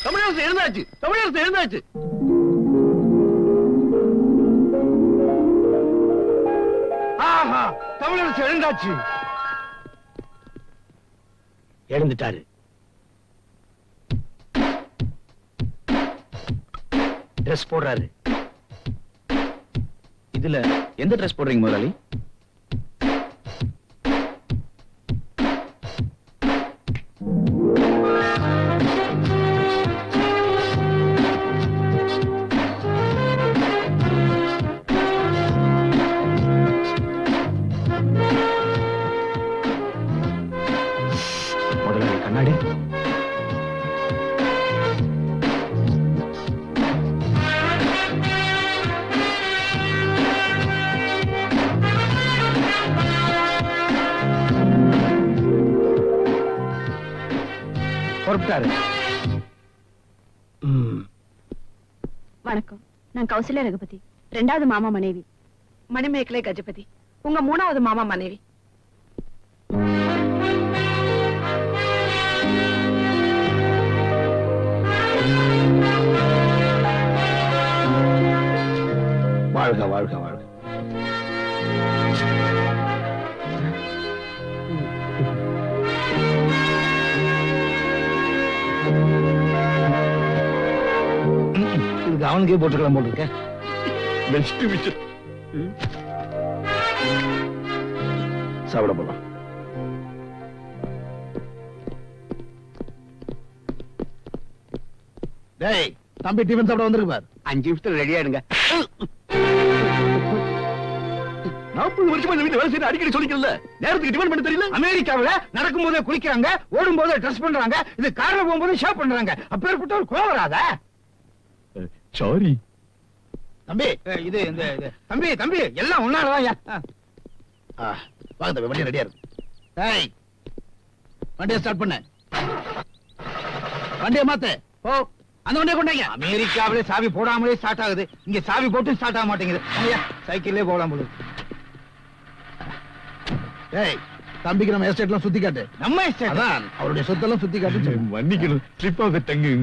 தமிழரசு எழுந்தாச்சு, தமிழரசு எழுந்தாச்சு. ஆஹா, Tamilarasu எழுந்தாச்சு. எழுந்துட்டாரு. Dress போடுறாரு. இதுல எந்த ட்ரெஸ் போடுறீங்க முதலாளி? முதலாளி கண்ணாடி. வணக்கம், நான் கௌசல்யா ரகுபதி, 2வது மாமா மனைவி. மணிமேகலை கஜபதி, உங்க 3வது மாமா மனைவி. வாழ்க வாழ்க வாழ்க. இதுக்கு அவனுக்கே போட்டுக்கலாம் போட்டிருக்க. சாப்பிட போலாம். டேய் தம்பி, டிஃபன் சாப்பிட வந்திருக்கு பார். 5 நிமிஷத்துல ரெடியா இருங்க. 40 வருஷமா இந்த வீட்டுல வேலை செய்ய அடிக்கடி சொல்லிக்கல. நேரத்துக்கு டிஃபன் பண்ண தெரியல. அமெரிக்காவில நடக்கும் போதே குளிக்கிறாங்க, ஓடும் போதே ட்ரெஸ் பண்றாங்க, இது கார்ல போகும்போது ஷேப் பண்றாங்க. அப்பேற்பட்ட ஒரு கோவம் வராதா? சாரி தம்பி. இது இந்த தம்பி தம்பி எல்லாம் ஒன்னாலதான். வாங்க தம்பி, வண்டி ரெடியா இருக்கு. டேய் வண்டியை ஸ்டார்ட் பண்ண. வண்டியை மாத்து. ஓ, அந்த வண்டியை கொண்டாங்க. அமெரிக்காவிலே சாவி போடாமலே ஸ்டார்ட் ஆகுது, இங்க சாவி போட்டு ஸ்டார்ட் ஆக மாட்டேங்குது. சைக்கிள்லயே போகலாம் போது. டேய் தம்பிக்கு நம்ம எஸ்டேட்லாம் சுத்தி காட்டு. நம்ம எஸ்டேட் தான், அவருடைய சொத்தெல்லாம் சுத்தி காட்டு. வண்டிக்கு ட்ரிப் ஆக தங்கு.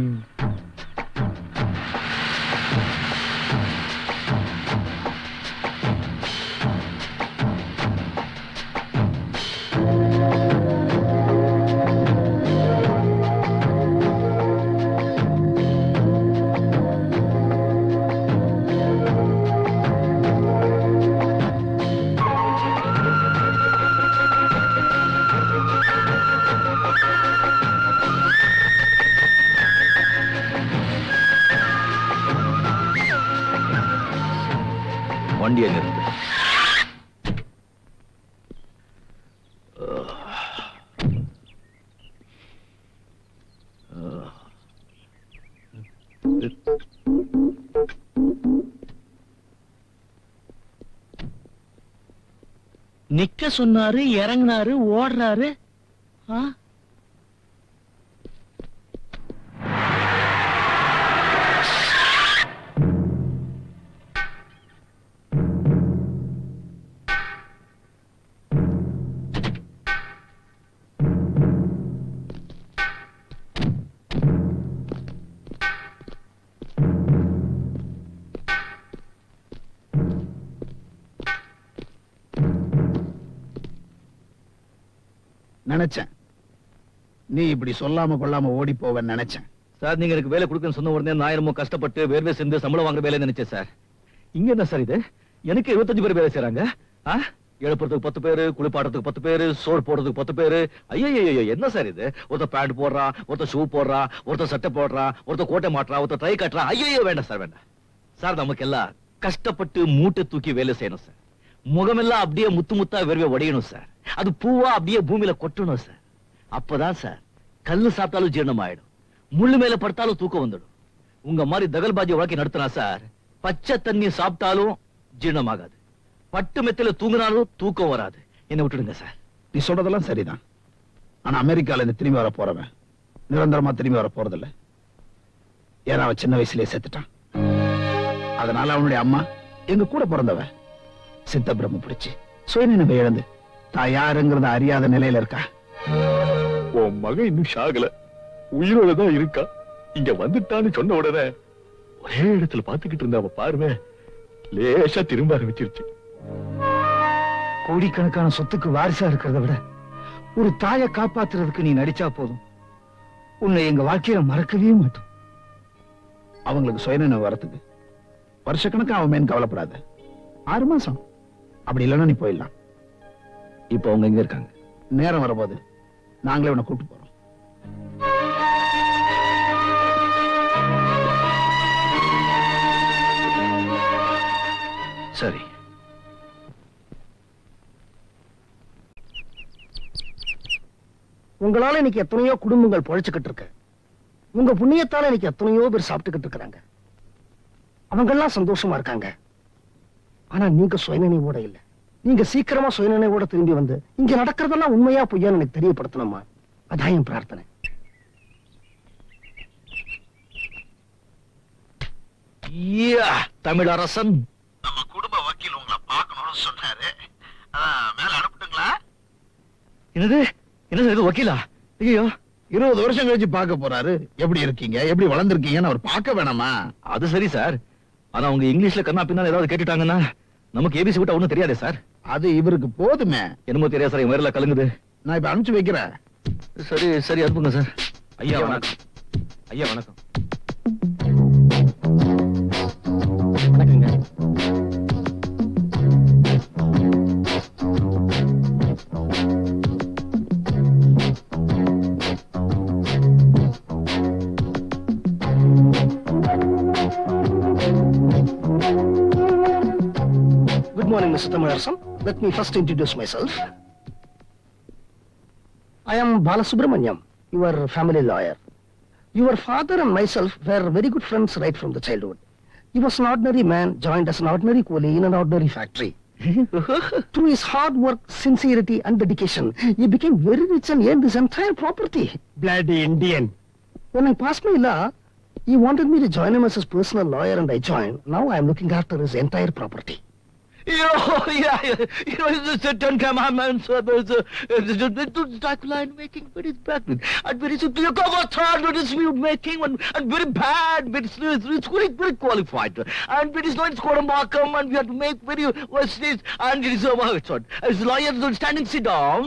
வண்டியை நிறுத்து. நிக்க சொன்னாரு, இறங்கினாரு, ஓடுறாரு. நினைச்சேன் நீ இப்படி சொல்லாம கொள்ளாம ஓடி போவேன்னு நினைச்சேன். சார், நீங்க எனக்கு வேலை கொடுக்கன்னு சொன்ன உடனே 1000 கஷ்டப்பட்டு வேர்வை சேர்ந்து சம்பளம் வாங்குற வேலை நினைச்சேன் சார். இங்க என்ன சார் இது? எனக்கு 25 பேர் வேலை செய்யறாங்க. எழுப்புறதுக்கு 10 பேரு, குளிப்பாடுறதுக்கு 10 பேரு, சோறு போடுறதுக்கு 10 பேரு. ஐயோ என்ன சார் இது? ஒருத்தர் பேண்ட் போடுறான், ஒருத்தர் ஷூ போடுறான், ஒருத்தர் சட்டை போடுறான், ஒருத்தர் கோட்டை மாட்டுறான், ஒருத்தர் டை கட்டுறான். ஐயோ வேண்டாம் சார், வேண்டாம் சார். நமக்கு எல்லாம் கஷ்டப்பட்டு மூட்டை தூக்கி வேலை செய்யணும் சார். முகமெல்லாம் அப்படியே முத்து முத்தா வேர்வை உடையணும் சார். அது பூவா அப்படியே பூமியில கொட்டணும் சார். அப்பதான் சார் கல்லு சாப்பிட்டாலும் ஜீரணம் ஆயிடும், முள்ளு மேல படுத்தாலும் தூக்கம் வந்துடும். உங்க மாதிரி தகல்பாஜி வாழ்க்கை நடத்தினா சார், பச்சை தண்ணி சாப்பிட்டாலும் ஜீரணம் ஆகாது, பட்டு மெத்தில தூங்கினாலும் தூக்கம் வராது. என்ன விட்டுடுங்க சார். நீ சொல்றதெல்லாம் சரிதான். ஆனா அமெரிக்கால இருந்து திரும்பி வர போறவன் நிரந்தரமா திரும்பி வர போறதில்ல. ஏன்னா அவன் சின்ன வயசுலயே செத்துட்டான். அதனால அவனுடைய அம்மா எங்க கூட பிறந்தவ சித்த பிரம்ம பிடிச்சு சுயநினைவை இழந்து தான் யாருங்கிறத அறியாத நிலையில இருக்கா. உன் மகன் இன்னும் சாகல, உயிரோட தான் இருக்கா. இங்க வந்துட்டான்னு சொன்ன உடனே ஒரே இடத்துல பாத்துக்கிட்டு இருந்த அவ பார்வை லேசா திரும்ப ஆரம்பிச்சிருச்சு. கோடிக்கணக்கான சொத்துக்கு வாரிசா இருக்கிறத விட ஒரு தாயை காப்பாத்துறதுக்கு நீ நடிச்சா போதும், உன்னை எங்க வாழ்க்கையில மறக்கவே மாட்டோம். அவங்களுக்கு சுயநினைவு வரத்துக்கு வருஷக்கணக்கா அவன் மேன் கவலைப்படாத. 6 மாசம் அப்படி இல்லைன்னா நீ போயிடலாம். இப்ப அவங்க எங்க இருக்காங்க? நேரம் வரும்போது நாங்களே உன்னை கூப்பிட்டு போறோம். சரி. உங்களால இன்னைக்கு எத்தனையோ குடும்பங்கள் பொழைச்சுக்கிட்டு இருக்கு. உங்க புண்ணியத்தால இன்னைக்கு எத்தனையோ பேர் சாப்பிட்டுக்கிட்டு இருக்கிறாங்க. அவங்க எல்லாம் சந்தோஷமா இருக்காங்க. ஆனா நீங்க சுயநினைவோட இல்ல. நீங்க சீக்கிரமா சுயநினைவோட திரும்பி வந்து இங்க நடக்கிறதெல்லாம் உண்மையா பொய்யான்னு எனக்கு தெரியப்படுத்தணுமா? அதான் என் பிரார்த்தனை. தமிழரசன் நம்ம குடும்ப வக்கீல் உங்களை பார்க்கணும்னு சொன்னாரு. மேல அனுப்பிட்டுங்களா? என்னது என்னது இது வக்கீலா? ஐயோ 20 வருஷம் கழிச்சு பார்க்க போறாரு. எப்படி இருக்கீங்க, எப்படி வளர்ந்துருக்கீங்கன்னு அவர் பார்க்க வேணாமா? அது சரி சார். ஆனா அவங்க இங்கிலீஷ்ல கண்ணா பின்னால ஏதாவது கேட்டுட்டாங்கன்னா நமக்கு ஏபிசி விட்டா ஒண்ணும் தெரியாதே சார். அது இவருக்கு போதுமே. என்னமோ தெரியாது சார், என் வயர்ல கலங்குது. நான் இப்ப அனுப்பிச்சு வைக்கிறேன். சரி சரி அனுப்புங்க சார். ஐயா வணக்கம். ஐயா வணக்கம். வணக்கங்க. Good morning, Mr. Tamarasan. Let me first introduce myself. I am Balasubramanyam, your family lawyer. Your father and myself were very good friends right from the childhood. He was an ordinary man, joined as an ordinary coolie in an ordinary factory. Through his hard work, sincerity and dedication, he became very rich and earned his entire property. Bloody Indian. When I passed my law, he wanted me to join him as his personal lawyer and I joined. Now I am looking after his entire property. It's the 10 commandments. Dracula and making very bad, and very simple. You cover third, but it's making one, and very bad, but it's very qualified, and it is not Scoramacum, and we have to make very what's this, and it is as lawyers standing sit down.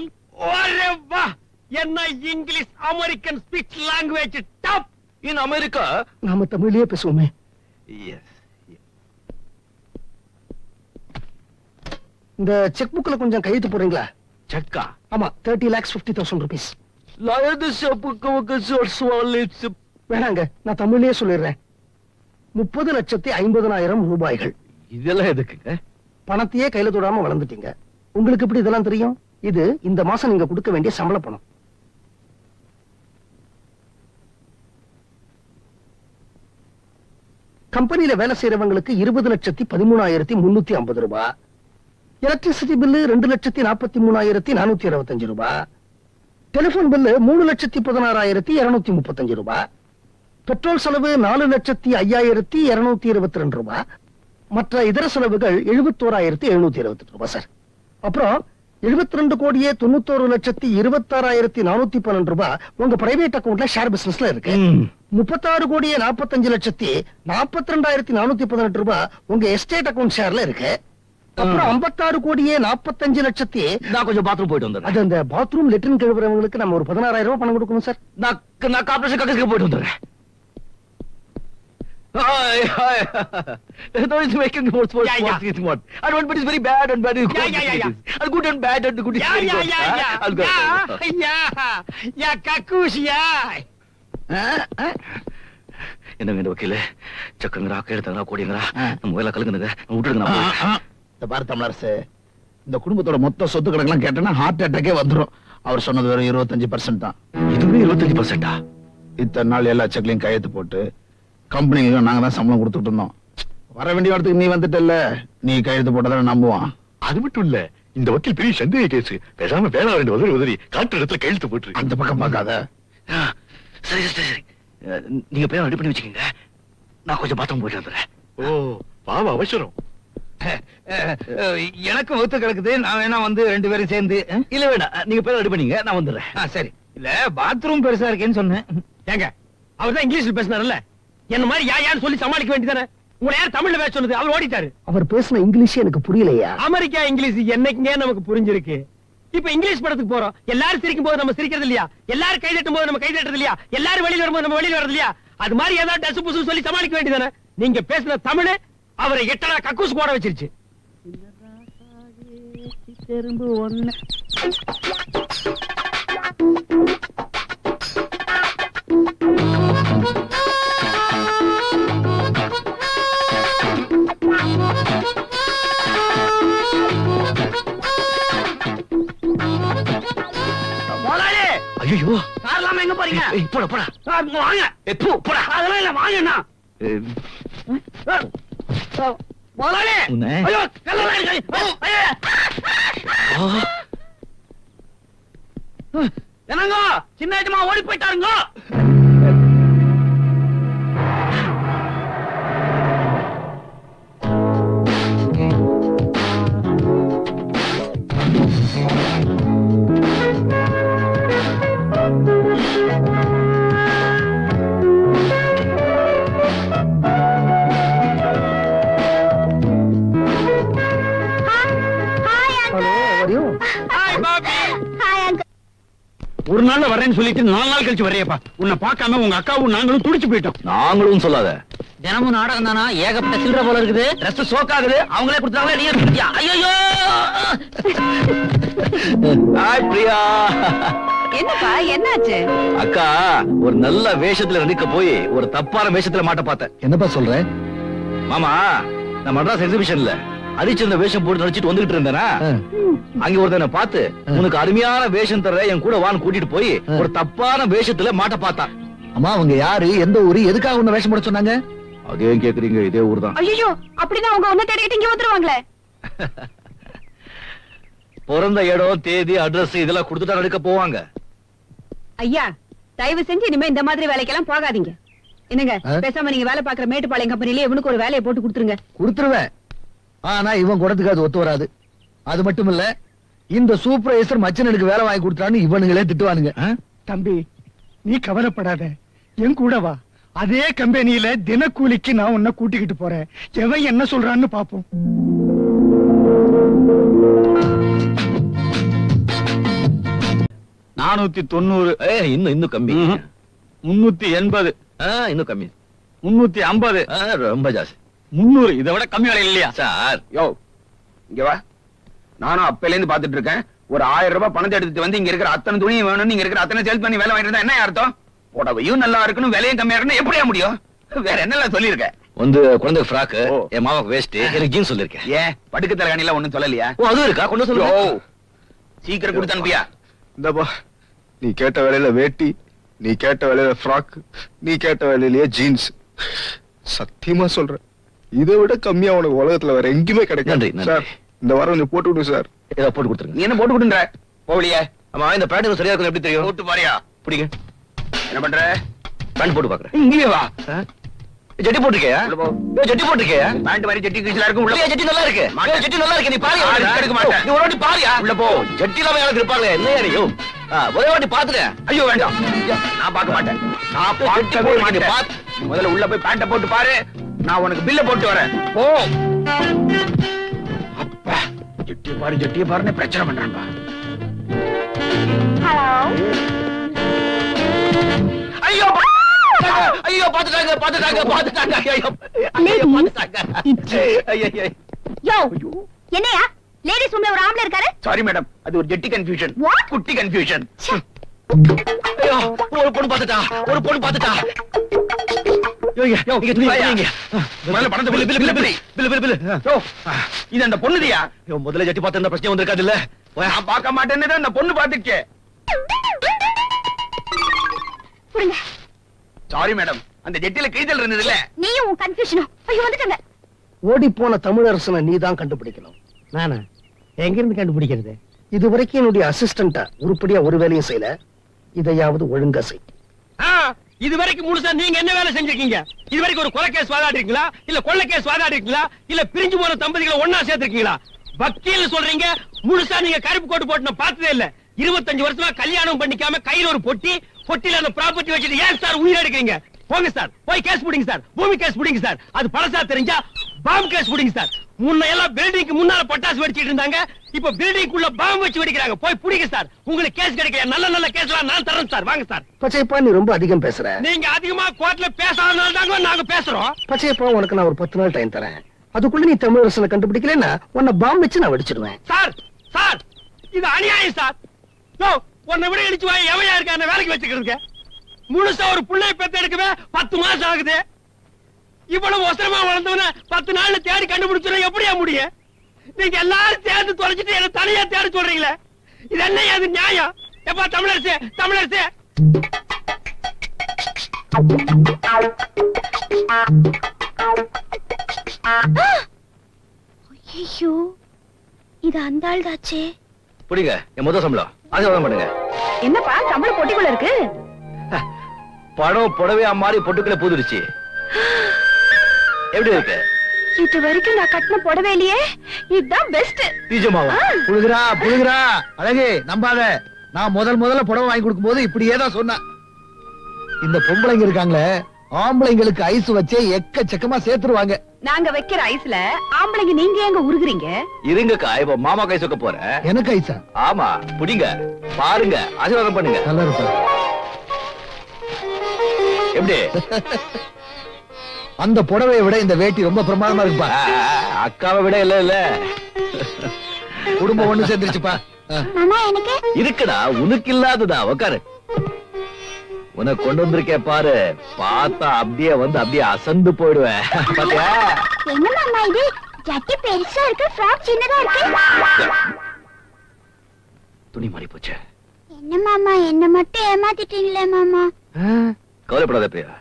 English American speech language top In America? நாம தமிழிலே பேசுவோமே. Yes. இந்த check புக்ல கொஞ்சம் கையெழுத்து போடுறீங்களா? செக்கா? ஆமா, 30,50,000 rupees. Lawyer this வேணாங்க, நான் தமிழ்லயே சொல்லிடுறேன். 30,50,000 ரூபாய்கள். இதெல்லாம் எதுக்குங்க? பணத்தையே கையில தொடாம வளர்ந்துட்டீங்க. உங்களுக்கு எப்படி இதெல்லாம் தெரியும்? இது இந்த மாசம் நீங்க கொடுக்க வேண்டிய சம்பள பணம். கம்பெனில வேலை செய்யறவங்களுக்கு 20,13,350 ரூபாய். எலக்ட்ரிசிட்டி பில்லு 2,43,425 ரூபாய். டெலிபோன் பில்லு 3,16,235 ரூபாய். பெட்ரோல் செலவு 4,05,222 ரூபாய். மற்ற இதர செலவுகள் 71,728 ரூபாய் சார். அப்புறம் 72,91,26,412 ரூபாய் உங்க பிரைவேட் அக்கவுண்ட்ல ஷேர் பிசினஸ்ல இருக்கு. 36,45,42,418 ரூபாய் உங்க எஸ்டேட் அக்கவுண்ட் ஷேர்ல இருக்கு. அப்புறம் 56,45,00,000 நான் கொஞ்சம் பாத்ரூம் போயிட்டு வந்தேன். அது அந்த பாத்ரூம் லெட்ரின் கழுவுறவங்களுக்கு நம்ம ஒரு 16,000 ரூபாய் பணம் கொடுக்கணும் சார். நான் கார்ப்பரேஷன் கக்கஸ்க்கு போயிட்டு வந்துறேன். No, it's making more smart. And one bit is very bad and bad is good. And good and bad and good is very good. I'll go. Yeah, kakushia. என்னங்க இந்த வக்கீல சக்கங்கரா கேடுதங்கரா கோடிங்கரா நம்ம வேலை கலங்குனுங்க விட்டுடுங்க. நான் இந்த பாரு தமிழரசு, இந்த குடும்பத்தோட மொத்த சொத்து கணக்கெல்லாம் கேட்டேன்னா ஹார்ட் அட்டாக்கே வந்துடும். அவர் சொன்னது வெறும் 25% தான். இதுவே 25%? இத்தனை நாள் எல்லா செக்லையும் கையெழுத்து போட்டு கம்பெனிகளும் நாங்க தான் சம்பளம் கொடுத்துட்டு இருந்தோம். வர வேண்டிய இடத்துக்கு நீ வந்துட்டல்ல, நீ கையெழுத்து போட்டதான நம்புவான். அது மட்டும் இல்ல, இந்த வக்கீல் பெரிய சந்தேக கேஸ். பேசாம வேலை ரெண்டு உதவி காட்டு இடத்துல கையெழுத்து போட்டு அந்த பக்கம் பார்க்காத. சரி சரி சரி, நீங்க பேர் ரெடி பண்ணி வச்சுக்கீங்க. நான் கொஞ்சம் பாத்ரூம் போயிட்டு வந்துடுறேன். ஓ பாவ அவசரம். எனக்கு ஒத்து கிடக்குது. நான் வேணா வந்து 2 பேரும் சேர்ந்து. இல்ல வேணா, நீங்க பேர் ரெடி பண்ணீங்க, நான் வந்துடுறேன். சரி. இல்ல பாத்ரூம் பெருசா இருக்கேன்னு சொன்னேன். ஏங்க அவர் தான் இங்கிலீஷ்ல பேசினார்ல, என்ன மாதிரி யான்னு சொல்லி சமாளிக்க வேண்டியதானே. உங்களை யார் தமிழ்ல பேச சொன்னது? அவர் ஓடிட்டாரு. அவர் பேசின இங்கிலீஷ் எனக்கு புரியலையா? அமெரிக்கா இங்கிலீஷ் என்னைக்குங்க நமக்கு புரிஞ்சிருக்கு. இப்ப இங்கிலீஷ் படத்துக்கு போறோம், எல்லாரும் சிரிக்கும் போது நம்ம சிரிக்கிறது இல்லையா, எல்லாரும் கை தட்டும் போது நம்ம கை தட்டுறது இல்லையா, எல்லாரும் வெளியில வரும்போது நம்ம வெளியில வரது இல்லையா? அது மாதிரி ஏதாவது டசு புசு சொல்லி சமாளிக்க வேண்டியதானே. நீங்க பேசின தமிழ் அவரை எட்டனா கக்கூஸ் போட வச்சிருச்சு. ஐயோ, கார்லாம எங்க போறீங்க? போடா போடா வாங்க. போடா. அதெல்லாம் இல்ல, வாங்கண்ணா. முதலாளி, ஐயோ, கல்லெல்லாம் இருக்கு. என்னங்க சின்ன ஐட்டமா ஓடி போயிட்டாருங்க. ஒரு நாள்ல வரேன்னு சொல்லிட்டு 4 நாள் கழிச்சு வரையப்பா. உன்னை பார்க்காம உங்க அக்காவும் நாங்களும் துடிச்சு போயிட்டோம். நாங்களும் சொல்லாத. தினமும் நாடகம் தானா? ஏகப்பட்ட சில்லற போல இருக்குது. ட்ரெஸ் சோக்காகுது. அவங்களே கொடுத்தாங்களே, நீங்க பிடிச்சியா? ஐயோ, ஹாய் பிரியா. என்னப்பா என்னாச்சு? அக்கா ஒரு நல்ல வேஷத்துல நடிக்க போய் ஒரு தப்பான வேஷத்துல மாட்ட பார்த்தேன். என்னப்பா சொல்ற? மாமா, நான் மெட்ராஸ் எக்ஸிபிஷன்ல அரிச்சந்த வேஷம் போட்டு நடிச்சிட்டு வந்துகிட்டு இருந்தேனா, அங்க ஒருத்தனை பார்த்து உனக்கு அருமையான வேஷம் தர என் கூட வான்னு கூட்டிட்டு போய் ஒரு தப்பான வேஷத்துல மாட்ட பார்த்தான். அம்மா, அவங்க யாரு, எந்த ஊரு, எதுக்காக உன்ன வேஷம் போட சொன்னாங்க? அதே கேக்குறீங்க, இதே ஊர் தான். ஐயோ, அப்படின்னா அவங்க ஒன்ன தேடிக்கிட்டு இங்க வந்துருவாங்களே. பிறந்த இடம், தேதி, அட்ரஸ் இதெல்லாம் கொடுத்துட்டா நடிக்க போவாங்க. ஐயா, தயவு செஞ்சு இனிமே இந்த மாதிரி வேலைக்கெல்லாம் போகாதீங்க. என்னங்க, பேசாம நீங்க வேலை பாக்குற மேட்டுப்பாளையம் கம்பெனிலே இவனுக்கு ஒரு வேலையை போட்டு கொடுத்துருங்க. கொடுத்துருவேன். ஆனா இவன் குடத்துக்கு அது ஒத்து வராது. அது மட்டும் இல்ல, இந்த சூப்பர்வைசர் மச்சனனுக்கு வேலை வாங்கி கொடுத்தான்னு இவனுங்களே திட்டுவானுங்க. தம்பி, நீ கவலைப்படாத, என் கூட வா. அதே கம்பெனியில தினக்கூலிக்கு நான் உன்னை கூட்டிக்கிட்டு போறேன். எவன் என்ன சொல்றான்னு பாப்போம். இன்னும் கம்மி. 380, இன்னும் கம்மி. 350, ரொம்ப ஜாஸ்தி. 300, இதை விட கம்மி வேலை இல்லையா சார்? யோ, இங்க வா. நானும் அப்பையில இருந்து பாத்துட்டு இருக்கேன். ஒரு 1000 ரூபாய் பணத்தை எடுத்துட்டு வந்து இங்க இருக்கிற அத்தனை துணியும் வேணும், இங்க இருக்கிற அத்தனை சேல்ஸ் பண்ணி வேலை வாங்கிட்டு இருந்தா என்ன அர்த்தம்? புடவையும் நல்லா இருக்கணும், விலையும் கம்மியா இருக்கணும், எப்படியா முடியும்? வேற என்னெல்லாம் சொல்லிருக்க? வந்து குழந்தை ஃப்ராக், என் மாமாக்கு வேஸ்ட், எனக்கு ஜீன்ஸ் சொல்லிருக்கேன். ஏன் படுக்க தலைகாணில ஒண்ணும் சொல்லலையா? ஓ, அதுவும் இருக்கா? கொண்டு சொல்லு. சீக்கிரம் கொடுத்து அனுப்பியா. இந்தப்பா, நீ கேட்ட வேலையில வேட்டி, நீ கேட்ட வேலையில ஃப்ராக், நீ கேட்ட வேலையிலேயே ஜீன்ஸ். சத்தியமா சொல்றேன், இதை விட கம்மியா உனக்கு உலகத்துல வேற எங்கேயுமே நன்றி, கிடைக்காது நன்றி. சார். இந்த வாரம் கொஞ்சம் போட்டு விடு சார். ஏதோ போட்டு கொடுத்துருங்க. நீ என்ன போட்டு கொடுன்ற? போவலியா? ஆமா, இந்த பேண்ட் சரியா இருக்கும், எப்படி தெரியும்? போட்டு பாரியா. பிடிங்க. என்ன பண்ற? பேண்ட் போட்டு பாக்குறேன். இங்கே வா. ஜட்டி போட்டிருக்கியா? ஜட்டி போட்டிருக்கியா? பேண்ட் மாதிரி ஜட்டி கீழ இருக்கும். உள்ள ஜட்டி நல்லா இருக்கு. ஜட்டி நல்லா இருக்கு. நீ பாரு. எடுக்க மாட்டேன். நீ ஒரு வாட்டி பாரியா. உள்ள போ. ஜட்டி இல்லாம யாரும் இருப்பாங்க. என்னையா நீ? ஒரே வாட்டி பாத்துறேன். ஐயோ வேண்டாம், நான் பார்க்க மாட்டேன். நான் பார்க்கவே மாட்டேன். முதல்ல உள்ள போய் பேண்ட போட்டு பாரு, நான் உனக்கு பில்ல போட்டு வரேன். போ. அப்பா, ஜட்டிய பாருன்னு பிரச்சனை பண்றான்பா. ஐயோ ஐயோ, பாத்துட்டாங்க பாத்துட்டாங்க பாத்துட்டாங்க. ஐயோ பாத்துட்டாங்க. யோ, என்னையா லேடிஸ் ரூம்ல ஒரு ஆம்பளை இருக்காரு? சாரி மேடம், அது ஒரு ஜெட்டி கன்ஃபியூஷன். குட்டி கன்ஃபியூஷன். ஐயோ, ஒரு பொண்ணு பாத்துட்டா, ஒரு பொண்ணு பாத்துட்டா. முதல்ல பணத்தை bill bill bill bill bill bill. இது அந்த பொண்ணுதியா? முதல்ல ஜட்டி பார்த்து பிரச்சனை வந்திருக்காது இல்ல? நான் பார்க்க மாட்டேன்னு அந்த பொண்ணு பாத்துக்கே. சாரி மேடம், அந்த ஜெட்டில கிழிதல் இருந்தது இல்ல. நீயும் உன் கன்ஃபியூஷனும். ஐயோ, வந்துட்டங்க. ஓடி போன தமிழரசனை நீ தான் கண்டுபிடிக்கணும். நானா எங்க இருந்து கண்டுபிடிக்கிறது? இது வரைக்கும் என்னுடைய அசிஸ்டண்டா உருப்படியா ஒரு வேலையும் செய்யல. இதையாவது ஒழுங்கா செய். இது வரைக்கும் முழுசா நீங்க என்ன வேலை செஞ்சிருக்கீங்க? இது வரைக்கும் ஒரு கொலை கேஸ் வாதாடிருக்கீங்களா, இல்ல கொள்ளை கேஸ் வாதாடிருக்கீங்களா, இல்ல பிரிஞ்சு போன தம்பதிகளை ஒண்ணா சேர்த்திருக்கீங்களா? வக்கீல் சொல்றீங்க, முழுசா நீங்க கருப்பு கோட்டு போட்டு நான் பார்த்ததே இல்ல. 25 வருஷமா கல்யாணம் பண்ணிக்காம கையில ஒரு பொட்டி, பொட்டில அந்த ப்ராப்பர்ட்டி வச்சுட்டு ஏன் சார் உயிர் எடுக்கிறீங்க? போங்க சார், போய் கேஸ் புடிங்க சார், பூமி கேஸ் புடிங்க சார். அது பழசா தெரிஞ்சா பாம்பு கேஸ் புடிங்க சார். முன்ன எல்லாம் பில்டிங்க்கு முன்னால பட்டாசு வெடிச்சிட்டு இருந்தாங்க, இப்ப பில்டிங்குள்ள பாம்பு வச்சு வெடிக்கிறாங்க. போய் புடிங்க சார். உங்களுக்கு கேஸ் கிடைக்கல, நல்ல நல்ல கேஸ்லாம் நான் தரேன் சார். வாங்க சார். பச்சையப்பா நீ ரொம்ப அதிகம் பேசுற. நீங்க அதிகமா கோர்ட்ல பேசாதனால தாங்க நாங்க பேசுறோம். பச்சையப்பா உனக்கு நான் ஒரு 10 நாள் டைம் தரேன். அதுக்குள்ள நீ தமிழரசனை கண்டுபிடிக்கலன்னா உன்னை பாம்பு வச்சு நான் வெடிச்சிடுவேன். சார் சார் இது அநியாயம் சார். நோ, உன்னை விட இடிச்சு வாய் எவையா இருக்க என்ன வேலைக்கு வச்சுக்கிறதுக்கு? முழுசா ஒரு பிள்ளை பெத்து எடுக்கவே 10 மாசம் ஆகுது. இவ்வளவு அவசரமா வளர்ந்தவன 10 நாள்ல தேடி கண்டுபிடிச்சா எப்படியா முடியும்? நீங்க எல்லாரும் சேர்ந்து தொலைச்சிட்டு என்ன தனியா தேடி சொல்றீங்களே, இது என்ன அது நியாயம்? எப்பா தமிழரசு, தமிழரசு ஐயோ, இது அந்த ஆள் தாச்சே. புடிங்க, என் முதல் சம்பளம் ஆசீர்வாதம் பண்ணுங்க. என்னப்பா சம்பளம் பொட்டிக்குள்ள இருக்கு? படம் புடவையா மாறி பொட்டுக்குள்ள பூதுருச்சு. எப்படி இருக்கு? இது வரைக்கும் நான் கட்டின புடவையிலேயே இதுதான் பெஸ்ட். நிஜமாவா? புழுகுறா புழுகுறா. அழகு நம்பாத. நான் முதல்ல புடவை வாங்கி கொடுக்கும் போது இப்படியே தான் சொன்னேன். இந்த பொம்பளைங்க இருக்காங்களே, ஆம்பளைங்களுக்கு ஐஸ் வச்சே எக்கச்சக்கமா சேர்த்துருவாங்க. நாங்க வைக்கிற ஐஸ்ல ஆம்பளைங்க நீங்க எங்க உருகுறீங்க? இருங்கக்கா, இப்ப மாமா கை சொக்க போறேன். எனக்கு ஐஸா? ஆமா, புடிங்க, பாருங்க, ஆசீர்வாதம் பண்ணுங்க. நல்லா இருப்பா. எப்படி? அந்த புடவையை விட இந்த வேட்டி ரொம்ப பிரமாதமா இருக்குப்பா. அக்காவை விட இல்ல இல்ல, குடும்பம் ஒண்ணு சேர்ந்துருச்சுப்பா. மாமா எனக்கு இருக்குடா, உனக்கு இல்லாததா? உக்காரு. உனக்கு கொண்டு வந்திருக்கே பாரு, பார்த்தா அப்படியே வந்து அப்படியே அசந்து போயிடுவேன். பாத்தியா? என்ன மாமா இது? ஜட்டி பெருசா இருக்கு, ஃப்ராக் சின்னதா இருக்கு. துணி மாறி போச்சு. என்ன மாமா, என்ன மட்டும் ஏமாத்திட்டீங்களே மாமா. கவலைப்படாத பிரியா,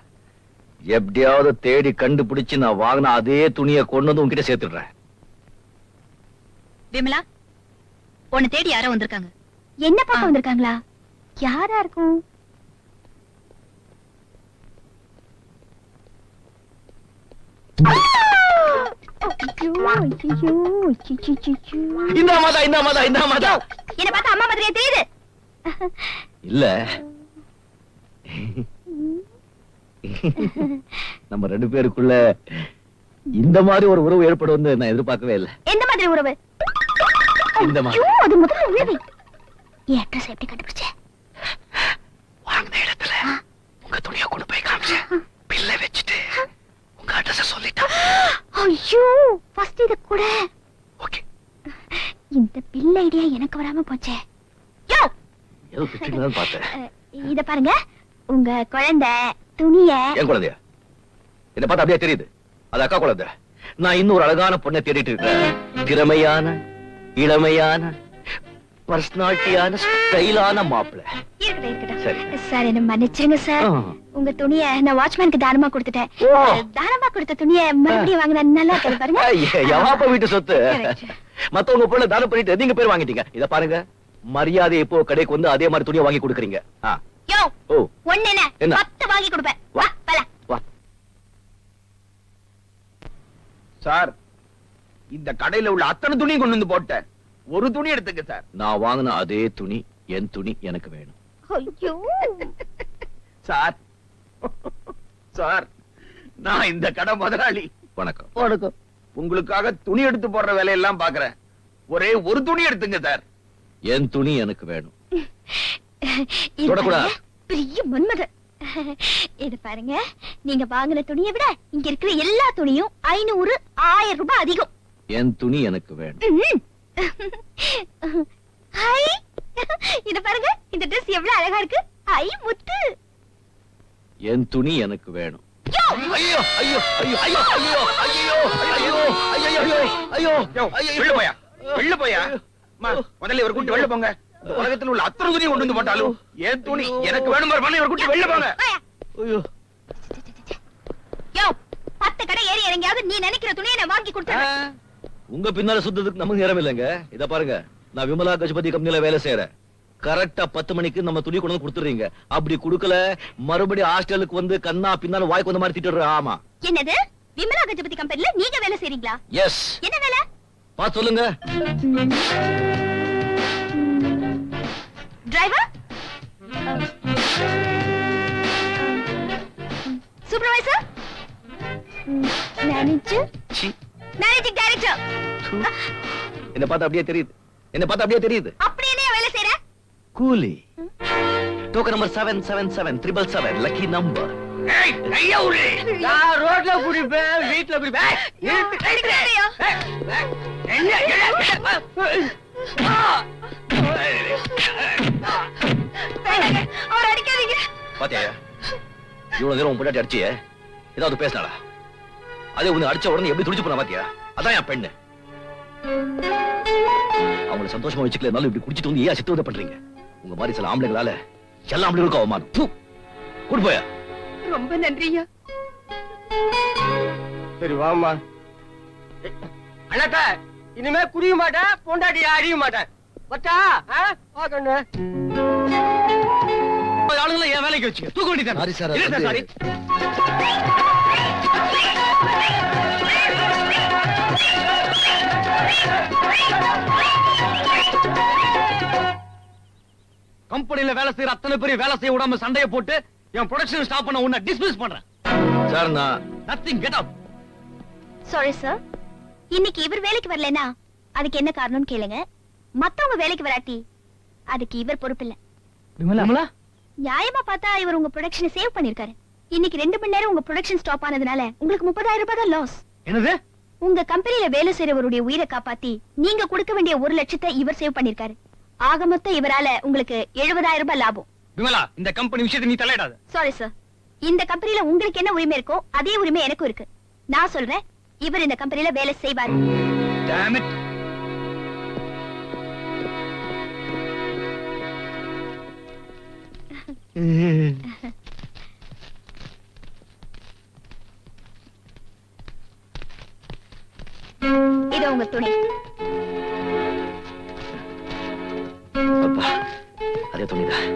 எப்படியாவது தேடி கண்டுபிடிச்சு நான் வாங்கின அதே துணியை கொண்டு வந்து உன்கிட்ட சேர்த்துடுறேன். விமலா, உன்னை தேடி யாரோ வந்திருக்காங்க. என்ன பார்க்க வந்திருக்காங்களா? யாரா இருக்கும்? இந்த மாதா இந்த மாதா இந்த மாதா. என்ன பார்த்தா அம்மா மாதிரியே தெரியுது. இல்ல, நம்ம 2 பேருக்குள்ள இந்த மாதிரி ஒரு உறவு ஏற்படும் நான் எதிர்பார்க்கவே இல்லை. எந்த மாதிரி உறவு? இந்த மாதிரி. ஐயோ, அது முதல்ல உறவு. என் அட்ரஸ் எப்படி கண்டுபிடிச்ச? வாங்கின இடத்துல உங்க துணியை கொண்டு போய் காமிச்சேன். பில்லை வச்சுட்டு உங்க அட்ரஸ் சொல்லிட்டா. ஐயோ, ஃபர்ஸ்ட் இத கூட. ஓகே, இந்த பில் ஐடியா எனக்கு வராம போச்சே. யோ, ஏதோ பிச்சுன்னு பார்த்தேன். இத பாருங்க, உங்க குழந்தை துணிய. என் குழந்தையா? என்ன பார்த்தா அப்படியே தெரியுது, அது அக்கா குழந்தை. நான் இன்னும் ஒரு அழகான பொண்ணை தேடிட்டு இருக்கேன். திறமையான, இளமையான, பர்சனாலிட்டியான, ஸ்டைலான மாப்பிள்ளை. இருக்கட்டும் சரி. இருக்கட்டும் சார், என்ன மன்னிச்சிருங்க சார். உங்க துணிய நான் வாட்ச்மேனுக்கு தானமா கொடுத்துட்டேன். தானமா கொடுத்த துணிய மறுபடியும் வாங்கினா நல்லா இருக்கு பாருங்க. எவாப்ப வீட்டு சொத்து. மத்தவங்க பொண்ணை தானம் பண்ணிட்டு நீங்க பேர் வாங்கிட்டீங்க. இத பாருங்க, மரியாதை இப்போ கடைக்கு வந்து அதே மாதிரி துணியை வாங்கி கொடுக்குறீங்க. யோ, ஓ, ஒண்ணு என்ன என்ன? 10 வாங்கி கொடுப்பேன். வா போலாம். வா. சார், இந்த கடையில உள்ள அத்தனை துணியும் கொண்டு வந்து போட்டேன். ஒரு துணி எடுத்துக்க சார். நான் வாங்கின அதே துணி, என் துணி எனக்கு வேணும். ஐயோ சார், சார், நான் இந்த கடை முதலாளி. வணக்கம். வணக்கம். உங்களுக்காக துணி எடுத்து போடுற வேலையெல்லாம் பாக்குறேன். ஒரே ஒரு துணி எடுத்துங்க சார். என் துணி எனக்கு வேணும். இது தொடக்கூடாது. பாருங்க, பெரிய மன்மதன். இது பாருங்க, நீங்க வாங்கின துணியை விட இங்க இருக்கிற எல்லா துணியும் 500, 1000 ரூபாய் அதிகம். என் துணி எனக்கு வேணும். ஹை, இது பாருங்க, இந்த Dress எவ்வளவு அழகா இருக்கு. ஐ முத்து. என் துணி எனக்கு வேணும். ஐயோ ஐயோ ஐயோ ஐயோ ஐயோ ஐயோ ஐயோ ஐயோ ஐயோ ஐயோ, வெளில போயா, வெளில போயா. முதல்ல இவர் கூட்டி வெளில போங்க. இந்த உலகத்தில் உள்ள அத்தனை துணி கொண்டு வந்து போட்டாலும் என் துணி எனக்கு வேணும். இவர் கூட்டி வெளில போங்க. ஐயோ. யோ, 10 கடை ஏறி இறங்கியாவது நீ நினைக்கிற துணியை நான் வாங்கி கொடுத்துறேன். உங்க பின்னால சுத்ததுக்கு நமக்கு நேரம் இல்லைங்க. இத பாருங்க, நான் விமலா கஜபதி கம்பெனில வேலை செய்யறேன். கரெக்டா 10 மணிக்கு நம்ம துணி கொண்டு வந்து கொடுத்துறீங்க. அப்படி குடுக்கல மறுபடியும் ஹாஸ்டலுக்கு வந்து கண்ணா பின்னால வாய்க்கு வந்த மாதிரி திட்டுற. ஆமா. என்னது? விமலா கஜபதி கம்பெனில நீங்க வேலை செய்றீங்களா? எஸ். என்ன வேலை? பாத்து சொல்லுங்க. Driver? Supervisor, manager, managing director. என்ன பார்த்தா அப்படியே தெரியுது, என்ன பார்த்தா அப்படியே தெரியுது. அப்படி என்ன வேலை செய்யற? கூலி. Token number 77777 lucky number. ஏய் கையா உரு. நான் ரோட்ல குடிப்பேன், வீட்ல குடிப்பேன். என்ன அவர் அடிக்காதீங்க. பாத்தியா இவ்வளவு நேரம் உன் பொண்டாட்டி அடிச்சியே, ஏதாவது பேசினாளா? அதே உன்னை அடிச்ச உடனே எப்படி துடிச்சு போனா பாத்தியா? அதான் என் பெண்ணு. அவங்களை சந்தோஷமா வச்சுக்கல, இப்படி குடிச்சிட்டு வந்து ஏன் சித்து பண்றீங்க? உங்க மாதிரி சில ஆம்பளைங்களால எல்லா ஆம்பளைங்களுக்கும் அவமானம். கூட்டு போயா. ரொம்ப நன்றியா. சரி வாமா. அண்ணாத்த இனிமே குடிக்க மாட்டேன், பொண்டாட்டி அடிக்க மாட்டேன். பத்தா பாக்கண்ணு ஆளுங்களை என் வேலைக்கு வச்சுக்க. தூக்க வேண்டியதான். Sorry sir. சாரி. கம்பெனில வேலை செய்யற அத்தனை பேர் வேலை செய்ய விடாம சண்டையை போட்டு என் ப்ரொடக்ஷன் ஸ்டாப் பண்ண உன்னை டிஸ்மிஸ் பண்றேன். சார் நான் nothing get out. Sorry sir, இன்னைக்கு இவர் வேலைக்கு வரலனா அதுக்கு என்ன காரணம்னு கேளுங்க. மத்தவங்க வேலைக்கு வராட்டி அதுக்கு இவர் பொறுப்பில்லை. விமலா நியாயமா பார்த்தா இவர் உங்க ப்ரொடக்ஷனை சேவ் பண்ணிருக்காரு. இன்னைக்கு 2 மணி நேரம் உங்க ப்ரொடக்ஷன் ஸ்டாப் ஆனதுனால உங்களுக்கு 30,000 ரூபாய் தான் லாஸ். என்னது? உங்க கம்பெனில வேலை செய்யறவருடைய உயிரை காப்பாத்தி நீங்க கொடுக்க வேண்டிய 1 லட்சத்தை இவர் சேவ் பண்ணிருக்காரு. ஆக மொத்தம் இவரால உங்களுக்கு 70,000 ரூபாய் லாபம். விமலா இந்த கம்பெனி விஷயத்தை நீ தலையிடாத. சாரி சார், இந்த கம்பெனில உங்களுக்கு என்ன உரிமை இருக்கோ அதே உரிமை எனக்கும் இருக்கு. நான் சொல்றேன், இவர் இந்த கம்பெனில வேலை செய்வாரு. Damn it. இது உங்க துணி. அப்பா அதே துணிதான்.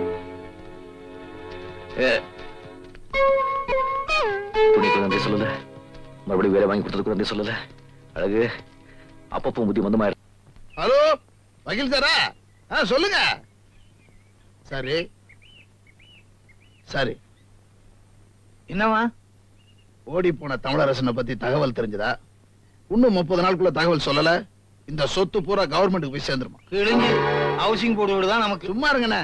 துணிக்கு நன்றி சொல்லல, மறுபடியும் வேலை வாங்கி கொடுத்ததுக்கு நன்றி சொல்லல. அழகு அப்பப்போ புத்தி மந்தமாயிரு. ஹலோ வக்கீல் சாரா? சொல்லுங்க. சரி சரி. என்னவா? ஓடி போன தமிழரசனை பத்தி தகவல் தெரிஞ்சதா? இன்னும் 30 நாளுக்குள்ள தகவல் சொல்லல, இந்த சொத்து பூரா கவர்மெண்ட்டுக்கு போய் சேர்ந்துருமா? கிழிஞ்சு ஹவுசிங் போர்டு தான் நமக்கு. சும்மா இருங்கண்ணே.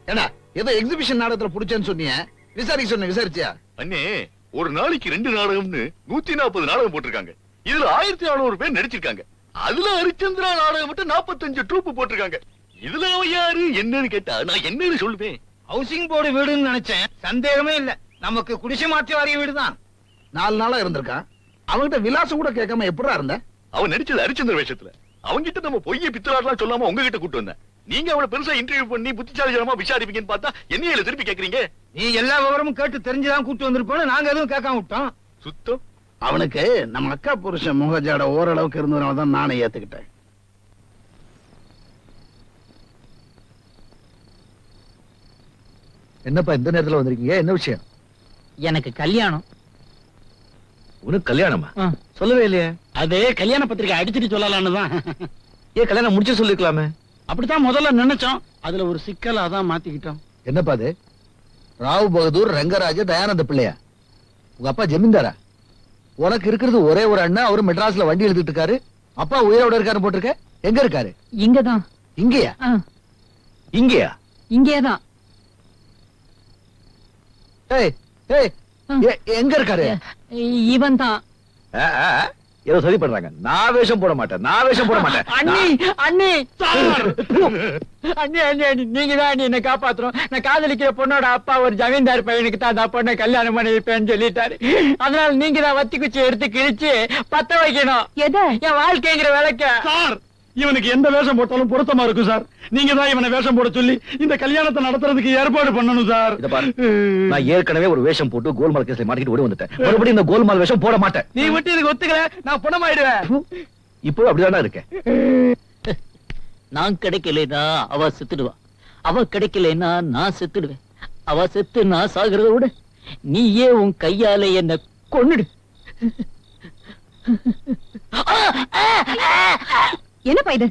ஏடா ஏதோ எக்ஸிபிஷன் நாடகத்துல புடிச்சேன்னு சொன்னீங்க, விசாரிக்க சொன்ன, விசாரிச்சியா? அண்ணே ஒரு நாளைக்கு 2 நாடகம்னு 140 நாடகம் போட்டிருக்காங்க. இதுல 1400 பேர் நடிச்சிருக்காங்க. அதுல ஹரிச்சந்திரா நாடகம் மட்டும் 45 ட்ரூப் போட்டிருக்காங்க. இதுல அவன் யாரு என்னன்னு கேட்டா நான் என்னன்னு சொல்லுவேன்? ஹவுசிங் போர்டு வீடுன்னு நினைச்சேன். சந்தேகமே இல்ல, நமக்கு குடிசை மாற்றி வாரிய வீடு தான். 4 நாளா இருந்திருக்கான். அவன்கிட்ட விலாசம் கூட கேட்காம எப்படா இருந்த? அவன் நடிச்சது ஹரிச்சந்திர வேஷத்துல. அவன்கிட்ட நம்ம பொய்ய பித்தலாட்லாம் சொல்லாம உங்ககிட்ட கூட்டு வந்தேன். நீங்க அவனை பெருசா இன்டர்வியூ பண்ணி புத்திசாலித்தனமா விசாரிப்பீங்கன்னு பார்த்தா என்னையில திருப்பி கேக்குறீங்க? நீ எல்லா விவரமும் கேட்டு தெரிஞ்சுதான் கூட்டு வந்திருப்போம். நாங்க எதுவும் கேட்காம விட்டோம். சுத்தம். அவனுக்கு நம்ம அக்கா புருஷன் முகஜாட ஓரளவுக்கு இருந்ததுனால தான் நானே ஏத்துக்கிட்டேன். என்னப்பா இந்த நேரத்துல வந்திருக்கீங்க? என்ன விஷயம்? எனக்கு கல்யாணம். உனக்கு கல்யாணமா? சொல்லவே இல்லையே. அதே கல்யாண பத்திரிக்கை அடிச்சுட்டு சொல்லலான்னு தான். ஏன் கல்யாணம் முடிச்சு சொல்லிருக்கலாமே? அப்படித்தான் முதல்ல நினைச்சோம், அதுல ஒரு சிக்கல், அதான் மாத்திக்கிட்டோம். என்னப்பா அது? ராவ் பகதூர் ரங்கராஜ தயானந்த பிள்ளையா? உங்க அப்பா ஜமீன்தாரா? உனக்கு இருக்கிறது ஒரே ஒரு அண்ணா, அவரு மெட்ராஸ்ல வண்டி எழுதிட்டு இருக்காரு. அப்பா உயிரோட இருக்காரு போட்டிருக்க. எங்க இருக்காரு? இங்கதான். இங்கயா? இங்கயா? இங்கேதான். எங்க இருக்காரு? இவன் தான். ஏதோ சரி பண்றாங்க. நான் வேஷம் போட மாட்டேன், நான் வேஷம் போட மாட்டேன். அண்ணி அண்ணி அண்ணி அண்ணி அண்ணி நீங்க தான் என்ன காப்பாத்துறோம். நான் காதலிக்கிற பொண்ணோட அப்பா ஒரு ஜமீன்தார் பையனுக்கு தான் அந்த பொண்ணை கல்யாணம் பண்ணி வைப்பேன்னு சொல்லிட்டாரு. அதனால நீங்க தான் வத்தி குச்சி எடுத்து கிழிச்சு பத்த வைக்கணும். எதை? என் வாழ்க்கைங்கிற விளக்க. சார், இவனுக்கு எந்த வேஷம் போட்டாலும் பொருத்தமா இருக்கும் சார். நீங்க தான் இவனை வேஷம் போட சொல்லி இந்த கல்யாணத்தை நடத்துறதுக்கு ஏற்பாடு பண்ணணும் சார். இத பாரு, நான் ஏற்கனவே ஒரு வேஷம் போட்டு கோல்மால் கேஸ்ல மாட்டிக்கிட்டு ஓடி வந்துட்டேன். மறுபடியும் இந்த கோல்மால் வேஷம் போட மாட்டேன். நீ மட்டும் இதுக்கு ஒத்துக்கல, நான் பணமாயிடுவேன். இப்போ அப்படிதானே இருக்கேன். நான் கிடைக்கலனா அவ செத்துடுவா, அவ கிடைக்கலனா நான் செத்துடுவேன். அவ செத்து நான் சாகிறத விட நீயே உன் கையால என்ன கொன்னுடு. என்னப்பா இது?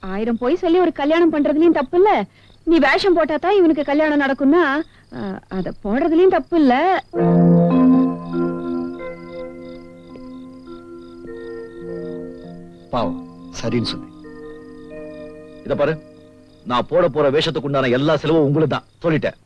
1000 போய் சொல்லி ஒரு கல்யாணம் பண்றதுலயும் தப்பு இல்ல, நீ வேஷம் போட்டாதான் இவனுக்கு கல்யாணம் நடக்கும்னா அத போடுறதுலயும் தப்பு இல்ல. பாவம் சரின்னு சொன்னேன். இத பாரு, நான் போட போற வேஷத்துக்கு உண்டான எல்லா செலவும் உங்களுக்கு தான் சொல்லிட்டேன்.